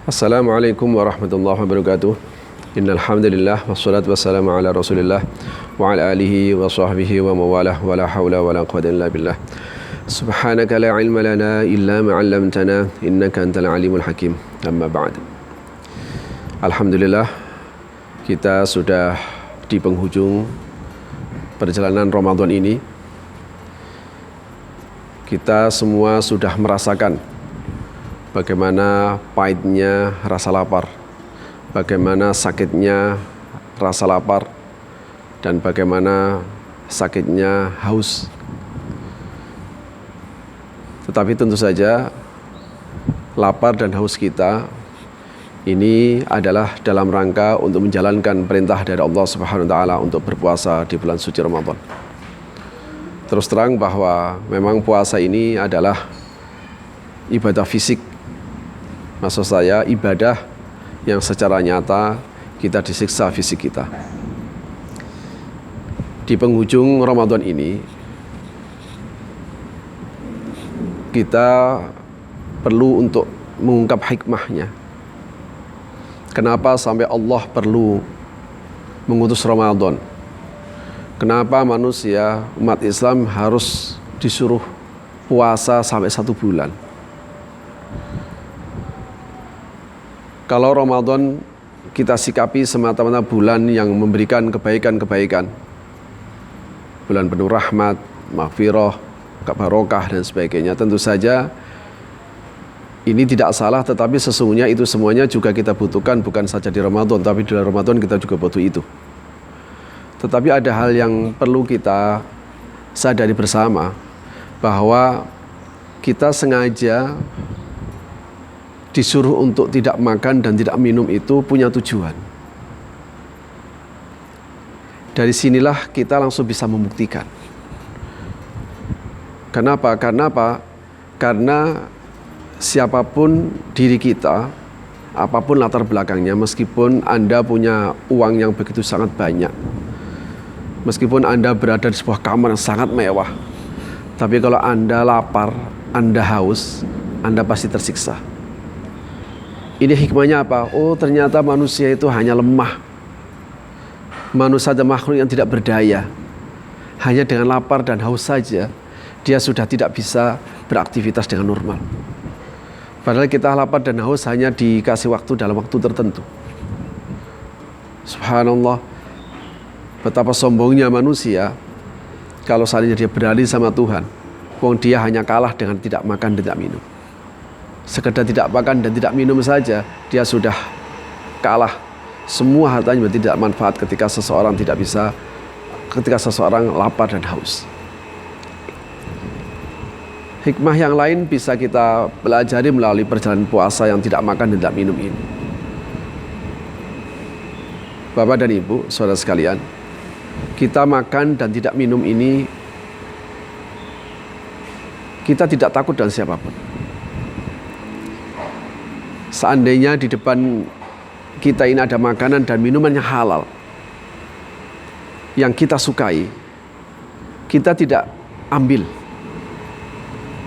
Assalamualaikum warahmatullahi wabarakatuh. Innal hamdalillah wassalatu wassalamu ala Rasulillah wa ala alihi wa sahbihi wa mawalah wa la haula wa la quwwata illa billah. Subhanaka la ilma lana illa ma 'allamtana innaka antal alimul hakim. Amma ba'd. Alhamdulillah, kita sudah di penghujung perjalanan Ramadan ini. Kita semua sudah merasakan bagaimana pahitnya rasa lapar, bagaimana sakitnya rasa lapar, dan bagaimana sakitnya haus. Tetapi tentu saja lapar dan haus kita ini adalah dalam rangka untuk menjalankan perintah dari Allah Subhanahu wa taala untuk berpuasa di bulan suci Ramadan. Terus terang bahwa memang puasa ini adalah ibadah fisik. Maksud saya ibadah yang secara nyata kita disiksa fisik kita. Di penghujung Ramadan ini kita perlu untuk mengungkap hikmahnya. Kenapa sampai Allah perlu mengutus Ramadan? Kenapa manusia, umat Islam harus disuruh puasa sampai 1 bulan? Kalau Ramadan kita sikapi semata-mata bulan yang memberikan kebaikan-kebaikan, bulan penuh rahmat, maghfirah, barokah dan sebagainya, tentu saja ini tidak salah, tetapi sesungguhnya itu semuanya juga kita butuhkan, bukan saja di Ramadan, tapi di luar Ramadan kita juga butuh itu. Tetapi ada hal yang perlu kita sadari bersama, bahwa kita sengaja disuruh untuk tidak makan dan tidak minum itu punya tujuan. Dari sinilah kita langsung bisa membuktikan. Kenapa? Karena siapapun diri kita, apapun latar belakangnya, meskipun Anda punya uang yang begitu sangat banyak, meskipun Anda berada di sebuah kamar yang sangat mewah, tapi kalau Anda lapar, Anda haus, Anda pasti tersiksa. Ini hikmahnya apa? Oh, ternyata manusia itu hanya lemah. Manusia adalah makhluk yang tidak berdaya. Hanya dengan lapar dan haus saja, dia sudah tidak bisa beraktivitas dengan normal. Padahal kita lapar dan haus hanya dikasih waktu dalam waktu tertentu. Subhanallah, betapa sombongnya manusia kalau seandainya dia beralih sama Tuhan. Wong dia hanya kalah dengan tidak makan dan tidak minum. Sekedar tidak makan dan tidak minum saja, dia sudah kalah. Semua hartanya tidak manfaat ketika seseorang lapar dan haus. Hikmah yang lain bisa kita pelajari melalui perjalanan puasa yang tidak makan dan tidak minum ini. Bapak dan Ibu, saudara sekalian, kita makan dan tidak minum ini, kita tidak takut dengan siapapun. Seandainya di depan kita ini ada makanan dan minuman yang halal, yang kita sukai, kita tidak ambil.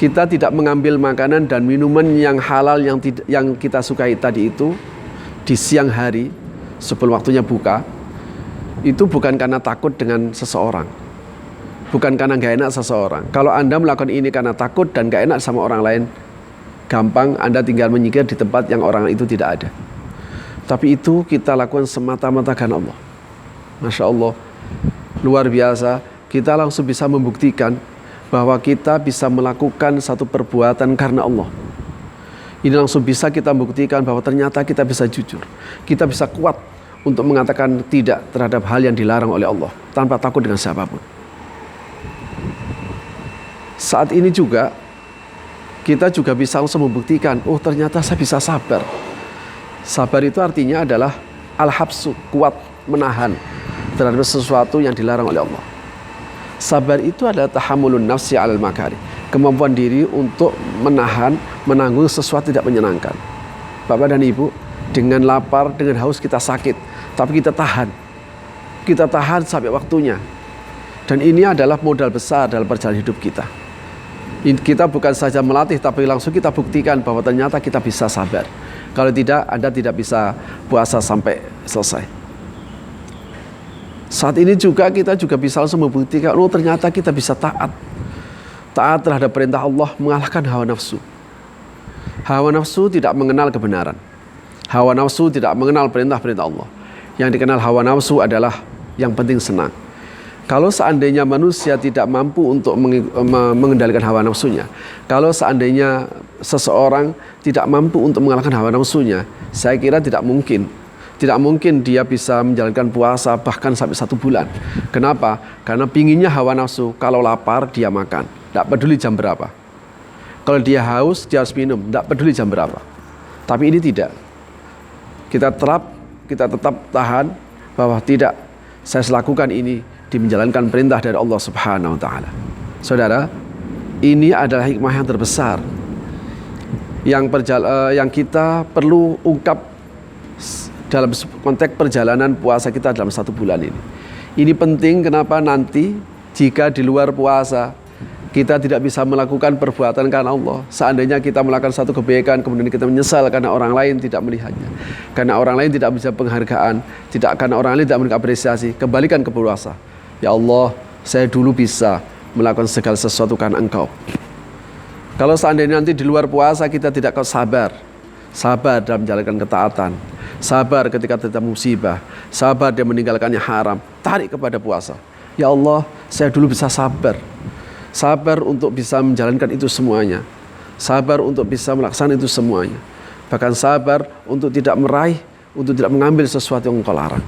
Kita tidak mengambil makanan dan minuman yang halal yang kita sukai tadi itu di siang hari sebelum waktunya buka. Itu bukan karena takut dengan seseorang, bukan karena gak enak seseorang. Kalau Anda melakukan ini karena takut dan gak enak sama orang lain, gampang, Anda tinggal menyingkir di tempat yang orang itu tidak ada. Tapi itu kita lakukan semata-mata karena Allah. Masya Allah, luar biasa. Kita langsung bisa membuktikan bahwa kita bisa melakukan satu perbuatan karena Allah. Ini langsung bisa kita buktikan bahwa ternyata kita bisa jujur. Kita bisa kuat untuk mengatakan tidak terhadap hal yang dilarang oleh Allah, tanpa takut dengan siapapun. Saat ini juga kita juga bisa langsung membuktikan, oh ternyata saya bisa sabar. Sabar itu artinya adalah al-habsu, kuat menahan terhadap sesuatu yang dilarang oleh Allah. Sabar itu adalah tahammulun nafsi alal makari, kemampuan diri untuk menahan, menanggung sesuatu tidak menyenangkan. Bapak dan Ibu, dengan lapar, dengan haus kita sakit, tapi kita tahan. Kita tahan sampai waktunya. Dan ini adalah modal besar dalam perjalanan hidup kita. Kita bukan saja melatih, tapi langsung kita buktikan bahwa ternyata kita bisa sabar. Kalau tidak, Anda tidak bisa puasa sampai selesai. Saat ini juga kita juga bisa langsung membuktikan, oh ternyata kita bisa taat terhadap perintah Allah, mengalahkan hawa nafsu. Hawa nafsu tidak mengenal kebenaran. Hawa nafsu tidak mengenal perintah-perintah Allah. Yang dikenal hawa nafsu adalah yang penting senang. Kalau seandainya manusia tidak mampu untuk mengendalikan hawa nafsunya, kalau seandainya seseorang tidak mampu untuk mengalahkan hawa nafsunya, saya kira tidak mungkin dia bisa menjalankan puasa bahkan sampai 1 bulan. Kenapa? Karena pinginnya hawa nafsu, kalau lapar dia makan, tidak peduli jam berapa. Kalau dia haus, dia harus minum, tidak peduli jam berapa. Tapi ini tidak. Kita tetap tahan bahwa tidak, saya lakukan ini di menjalankan perintah dari Allah Subhanahu wa taala. Saudara, ini adalah hikmah yang terbesar yang kita perlu ungkap dalam konteks perjalanan puasa kita dalam 1 bulan ini. Ini penting, kenapa nanti jika di luar puasa kita tidak bisa melakukan perbuatan karena Allah. Seandainya kita melakukan satu kebaikan, kemudian kita menyesal karena orang lain tidak melihatnya, karena orang lain tidak bisa penghargaan, karena orang lain tidak memberikan apresiasi, kembalikan ke puasa. Ya Allah, saya dulu bisa melakukan segala sesuatu karena Engkau. Kalau seandainya nanti di luar puasa kita tidak sabar dalam menjalankan ketaatan, sabar ketika terjadi musibah, sabar dia meninggalkan yang haram, tarik kepada puasa. Ya Allah, saya dulu bisa sabar untuk bisa menjalankan itu semuanya, sabar untuk bisa melaksanakan itu semuanya, bahkan sabar untuk tidak meraih, untuk tidak mengambil sesuatu yang Engkau larang.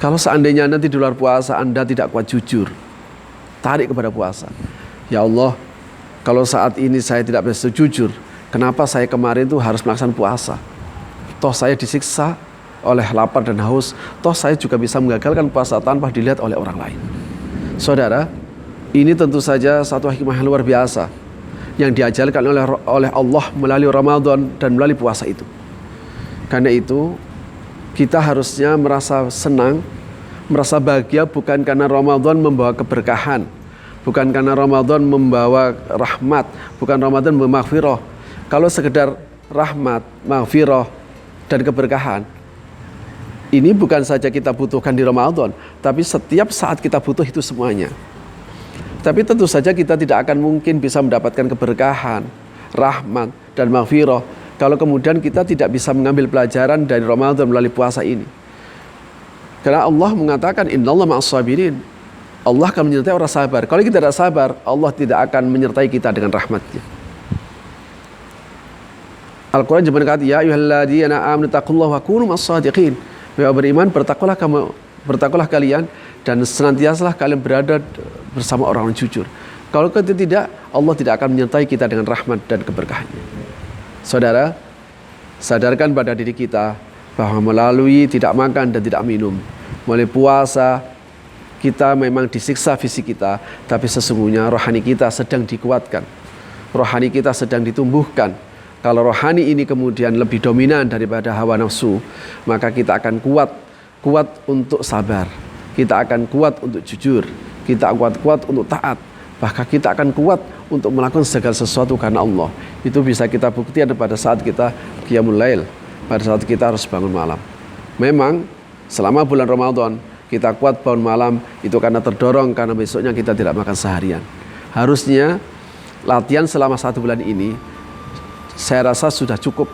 Kalau seandainya nanti di luar puasa Anda tidak kuat jujur, tarik kepada puasa. Ya Allah, kalau saat ini saya tidak bisa jujur, kenapa saya kemarin itu harus melaksanakan puasa? Toh saya disiksa oleh lapar dan haus, toh saya juga bisa menggagalkan puasa tanpa dilihat oleh orang lain. Saudara, ini tentu saja satu hikmah yang luar biasa yang diajarkan oleh Allah melalui Ramadan dan melalui puasa itu. Karena itu kita harusnya merasa senang, merasa bahagia bukan karena Ramadan membawa keberkahan, bukan karena Ramadan membawa rahmat, bukan Ramadan membawa maghfirah. Kalau sekedar rahmat, maghfirah dan keberkahan, ini bukan saja kita butuhkan di Ramadan, tapi setiap saat kita butuh itu semuanya. Tapi tentu saja kita tidak akan mungkin bisa mendapatkan keberkahan, rahmat, dan maghfirah kalau kemudian kita tidak bisa mengambil pelajaran dari Ramadan melalui puasa ini. Karena Allah mengatakan, Innallaha ma'as-sabirin. Allah akan menyertai orang sabar. Kalau kita tidak sabar, Allah tidak akan menyertai kita dengan rahmatnya. Al-Quran juga berkata, Ya ayyuhalladzina amanu taqullaha wa kunu ma'as-sadiqin. Wahai beriman, bertakwalah kalian dan senantiasalah kalian berada bersama orang-orang jujur. Kalau kita tidak, Allah tidak akan menyertai kita dengan rahmat dan keberkahannya. Saudara, sadarkan pada diri kita bahwa melalui tidak makan dan tidak minum, melalui puasa, kita memang disiksa fisik kita, tapi sesungguhnya rohani kita sedang dikuatkan. Rohani kita sedang ditumbuhkan. Kalau rohani ini kemudian lebih dominan daripada hawa nafsu, maka kita akan kuat untuk sabar. Kita akan kuat untuk jujur. Kita akan kuat untuk taat. Bahkan kita akan kuat untuk melakukan segala sesuatu karena Allah. Itu bisa kita buktikan pada saat kita qiyamul lail, pada saat kita harus bangun malam. Memang selama bulan Ramadan kita kuat bangun malam itu karena terdorong, karena besoknya kita tidak makan seharian. Harusnya latihan selama 1 bulan ini saya rasa sudah cukup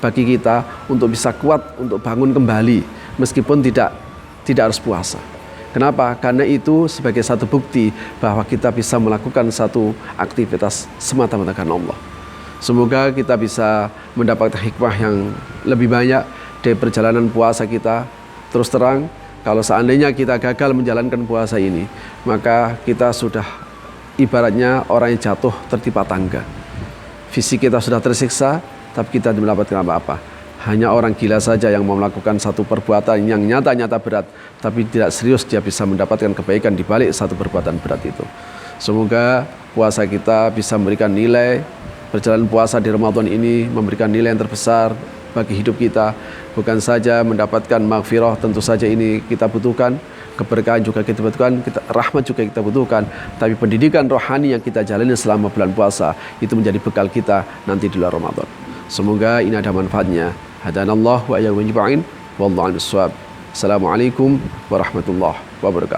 bagi kita untuk bisa kuat untuk bangun kembali meskipun tidak harus puasa. Kenapa? Karena itu sebagai satu bukti bahwa kita bisa melakukan satu aktivitas semata-mata karena Allah. Semoga kita bisa mendapatkan hikmah yang lebih banyak dari perjalanan puasa kita. Terus terang, kalau seandainya kita gagal menjalankan puasa ini, maka kita sudah ibaratnya orang yang jatuh tertimpa tangga. Fisik kita sudah tersiksa, tapi kita tidak mendapatkan apa-apa. Hanya orang gila saja yang mau melakukan satu perbuatan yang nyata-nyata berat, tapi tidak serius dia bisa mendapatkan kebaikan di balik satu perbuatan berat itu. Semoga puasa kita bisa memberikan nilai, perjalanan puasa di Ramadan ini memberikan nilai yang terbesar bagi hidup kita. Bukan saja mendapatkan maghfirah, tentu saja ini kita butuhkan, keberkahan juga kita butuhkan, rahmat juga kita butuhkan, tapi pendidikan rohani yang kita jalani selama bulan puasa itu menjadi bekal kita nanti di luar Ramadan. Semoga ini ada manfaatnya. Hadanallahu wa iyyakum ajma'in. Wallahu a'lam bishawab. Assalamualaikum warahmatullahi wabarakatuh.